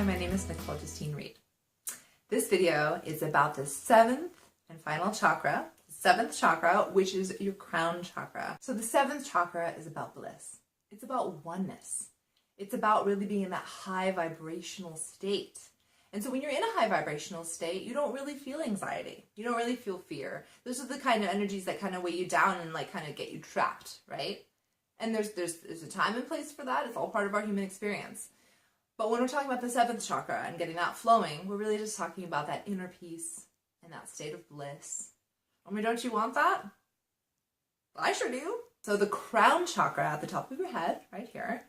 Hi, my name is Nicole Reed. This video is about the seventh and final chakra, the seventh chakra, which is your crown chakra. So the seventh chakra is about bliss. It's about oneness. It's about really being in that high vibrational state. And so when you're in a high vibrational state, you don't really feel anxiety. You don't really feel fear. Those are the kind of energies that kind of weigh you down and like kind of get you trapped, right? And there's a time and place for that. It's all part of our human experience. But when we're talking about the seventh chakra and getting that flowing, we're really just talking about that inner peace and that state of bliss. I mean, don't you want that? I sure do. So the crown chakra at the top of your head, right here,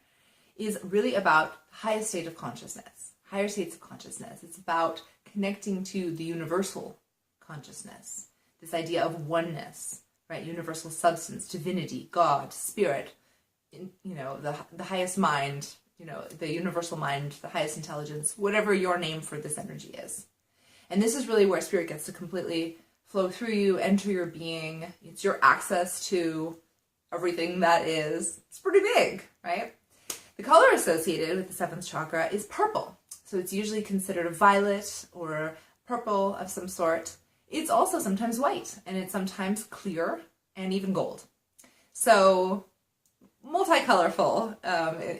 is really about the highest state of consciousness, higher states of consciousness. It's about connecting to the universal consciousness, this idea of oneness, right? Universal substance, divinity, God, spirit, the highest mind, the universal mind, the highest intelligence, whatever your name for this energy is. And this is really where spirit gets to completely flow through you, enter your being. It's your access to everything that is. It's pretty big, right? The color associated with the seventh chakra is purple. So it's usually considered a violet or purple of some sort. It's also sometimes white, and it's sometimes clear and even gold. So multi-colorful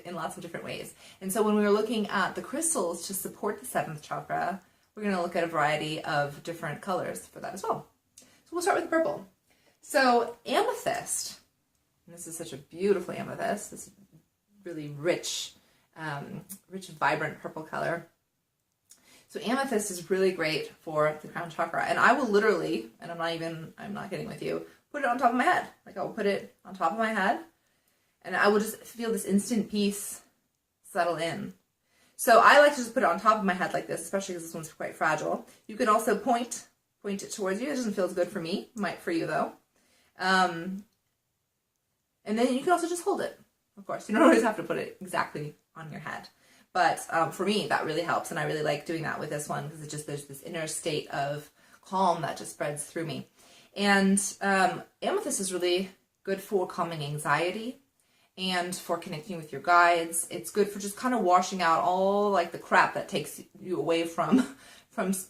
in lots of different ways. And so when we were looking at the crystals to support the seventh chakra, we're going to look at a variety of different colors for that as well. So we'll start with purple. So amethyst, and this is such a beautiful amethyst, this really rich, vibrant purple color. So amethyst is really great for the crown chakra. And I will literally, and I'm not kidding with you, put it on top of my head. Like I will put it on top of my head, and I will just feel this instant peace settle in. So I like to just put it on top of my head like this, especially because this one's quite fragile. You can also point it towards you. It doesn't feel as good for me. Might for you though. And then you can also just hold it. Of course, you don't always have to put it exactly on your head. But for me, that really helps. And I really like doing that with this one because there's this inner state of calm that just spreads through me. And amethyst is really good for calming anxiety and for connecting with your guides. It's good for just kind of washing out all like the crap that takes you away from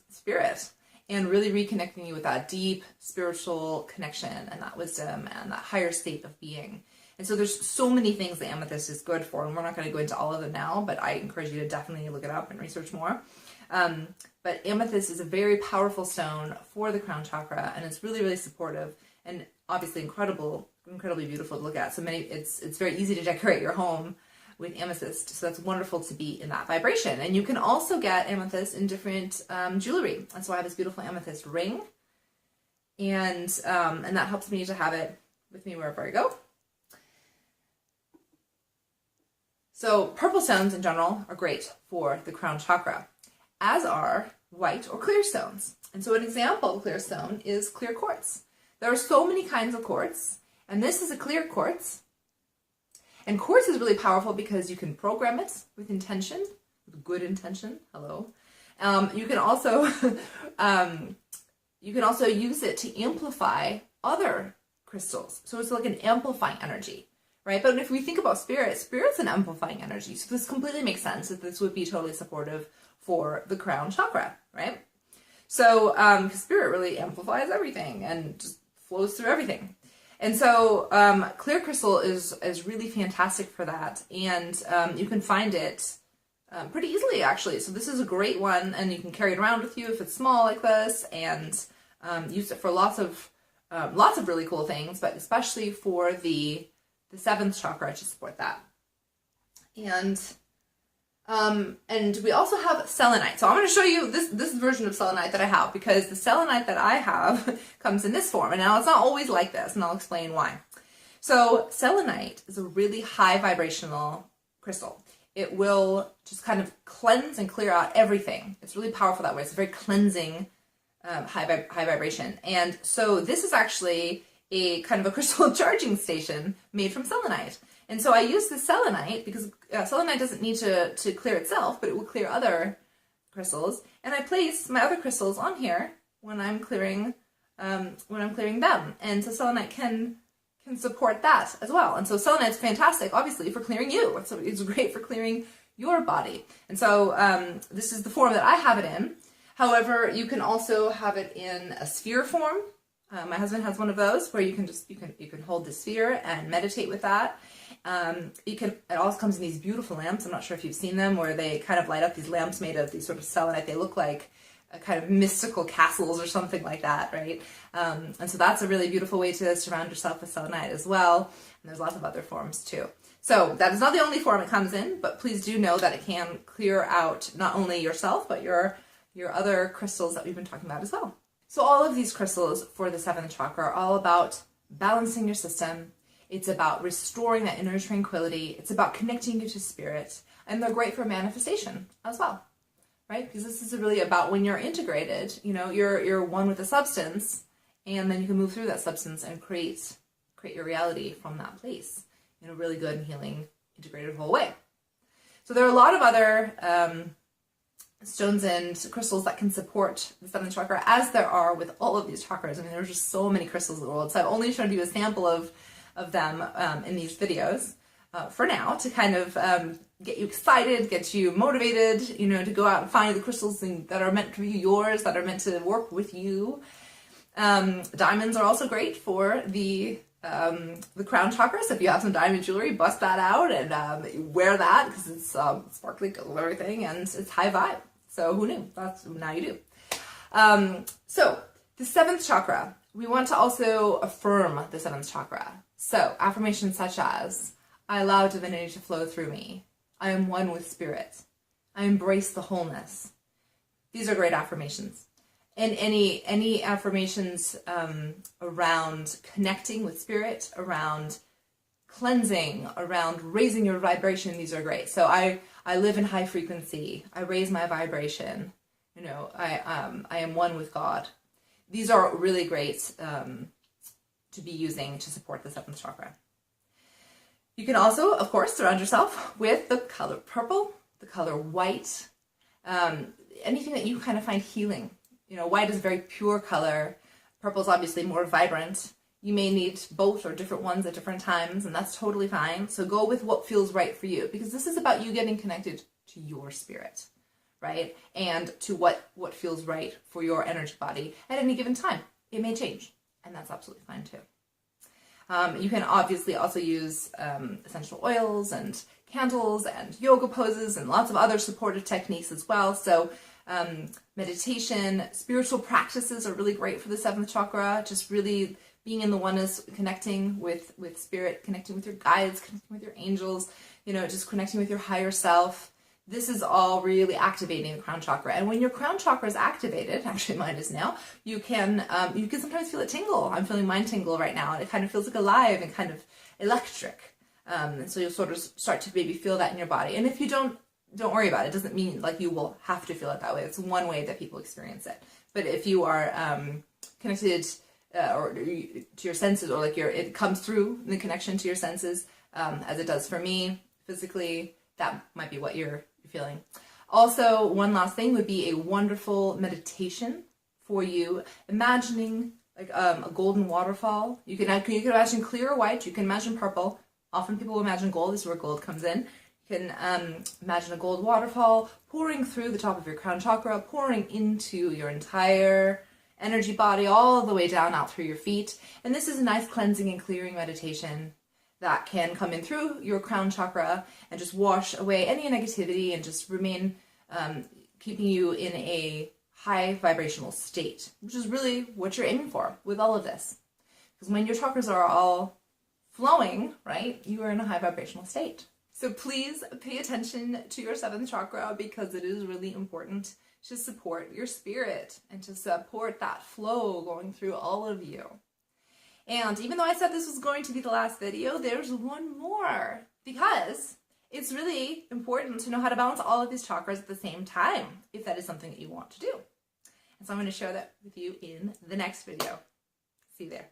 spirit and really reconnecting you with that deep spiritual connection and that wisdom and that higher state of being. And so there's so many things that amethyst is good for, and we're not going to go into all of them now, but I encourage you to definitely look it up and research more. But amethyst is a very powerful stone for the crown chakra, and it's really, really supportive and obviously incredibly beautiful to look at. So it's very easy to decorate your home with amethyst. So that's wonderful to be in that vibration. And you can also get amethyst in different jewelry. And so I have this beautiful amethyst ring, and that helps me to have it with me wherever I go. So purple stones in general are great for the crown chakra, as are white or clear stones. And so an example of clear stone is clear quartz. There are so many kinds of quartz, and this is a clear quartz. And quartz is really powerful because you can program it with intention, with good intention. Hello. You can also use it to amplify other crystals. So it's like an amplifying energy. Right? But if we think about spirit's an amplifying energy. So this completely makes sense that this would be totally supportive for the crown chakra, right? So spirit really amplifies everything and just flows through everything. And so clear crystal is really fantastic for that. And you can find it pretty easily, actually. So this is a great one, and you can carry it around with you if it's small like this, and use it for lots of really cool things, but especially for the seventh chakra to support that. And we also have selenite. So I'm going to show you this version of selenite that I have, because the selenite that I have comes in this form. And now it's not always like this, and I'll explain why. So selenite is a really high vibrational crystal. It will just kind of cleanse and clear out everything. It's really powerful that way. It's a very cleansing high vibration. And so this is actually a kind of a crystal charging station made from selenite. And so I use the selenite because selenite doesn't need to clear itself, but it will clear other crystals. And I place my other crystals on here when I'm clearing them. And so selenite can support that as well. And so selenite's fantastic, obviously, for clearing you. It's great for clearing your body. And so this is the form that I have it in. However, you can also have it in a sphere form. My husband has one of those where you can hold the sphere and meditate with that. It also comes in these beautiful lamps. I'm not sure if you've seen them, where they kind of light up, these lamps made of these sort of selenite. They look like a kind of mystical castles or something like that, right? And so that's a really beautiful way to surround yourself with selenite as well. And there's lots of other forms too. So that is not the only form it comes in, but please do know that it can clear out not only yourself, but your other crystals that we've been talking about as well. So all of these crystals for the 7th chakra are all about balancing your system. It's about restoring that inner tranquility. It's about connecting you to spirit. And they're great for manifestation as well, right? Because this is really about when you're integrated, you know, you're one with the substance, and then you can move through that substance and create your reality from that place in a really good and healing, integrated whole way. So there are a lot of other stones and crystals that can support the 7th chakra, as there are with all of these chakras. I mean, there's just so many crystals in the world. So I've only shown you a sample of them in these videos for now, to kind of get you excited, get you motivated, you know, to go out and find the crystals that are meant to be yours, that are meant to work with you. Diamonds are also great for the crown chakra. So if you have some diamond jewelry, bust that out and wear that, because it's sparkly gold and everything, and it's high vibe. So who knew? Now you do. So the 7th chakra, we want to also affirm the 7th chakra. So affirmations such as, I allow divinity to flow through me. I am one with spirit. I embrace the wholeness. These are great affirmations. And any affirmations around connecting with spirit, around cleansing, around raising your vibration, these are great. So I live in high frequency. I raise my vibration. You know, I am one with God. These are really great to be using to support the 7th chakra. You can also, of course, surround yourself with the color purple, the color white, anything that you kind of find healing. You know, white is a very pure color. Purple is obviously more vibrant. You may need both or different ones at different times, and that's totally fine. So go with what feels right for you, because this is about you getting connected to your spirit, right? And to what feels right for your energy body at any given time. It may change, and that's absolutely fine too. You can obviously also use essential oils and candles and yoga poses and lots of other supportive techniques as well. So meditation, spiritual practices are really great for the 7th chakra. Just really being in the oneness, connecting with spirit, connecting with your guides, connecting with your angels, you know, just connecting with your higher self. This is all really activating the crown chakra. And when your crown chakra is activated, actually mine is now, you can sometimes feel it tingle. I'm feeling mine tingle right now, and it kind of feels like alive and kind of electric. And so you'll sort of start to maybe feel that in your body. And if you don't worry about it. It doesn't mean like you will have to feel it that way. It's one way that people experience it. But if you are connected or to your senses, or like it comes through the connection to your senses, as it does for me physically, that might be what you're feeling. Also, one last thing would be a wonderful meditation for you, imagining like a golden waterfall. You can imagine clear or white. You can imagine purple. Often people imagine gold. This is where gold comes in. You can imagine a gold waterfall pouring through the top of your crown chakra, pouring into your entire energy body, all the way down out through your feet. And this is a nice cleansing and clearing meditation that can come in through your crown chakra and just wash away any negativity and just remain keeping you in a high vibrational state, which is really what you're aiming for with all of this. Because when your chakras are all flowing, right, you are in a high vibrational state. So please pay attention to your 7th chakra, because it is really important to support your spirit and to support that flow going through all of you. And even though I said this was going to be the last video, there's one more, because it's really important to know how to balance all of these chakras at the same time, if that is something that you want to do. And so I'm going to share that with you in the next video. See you there.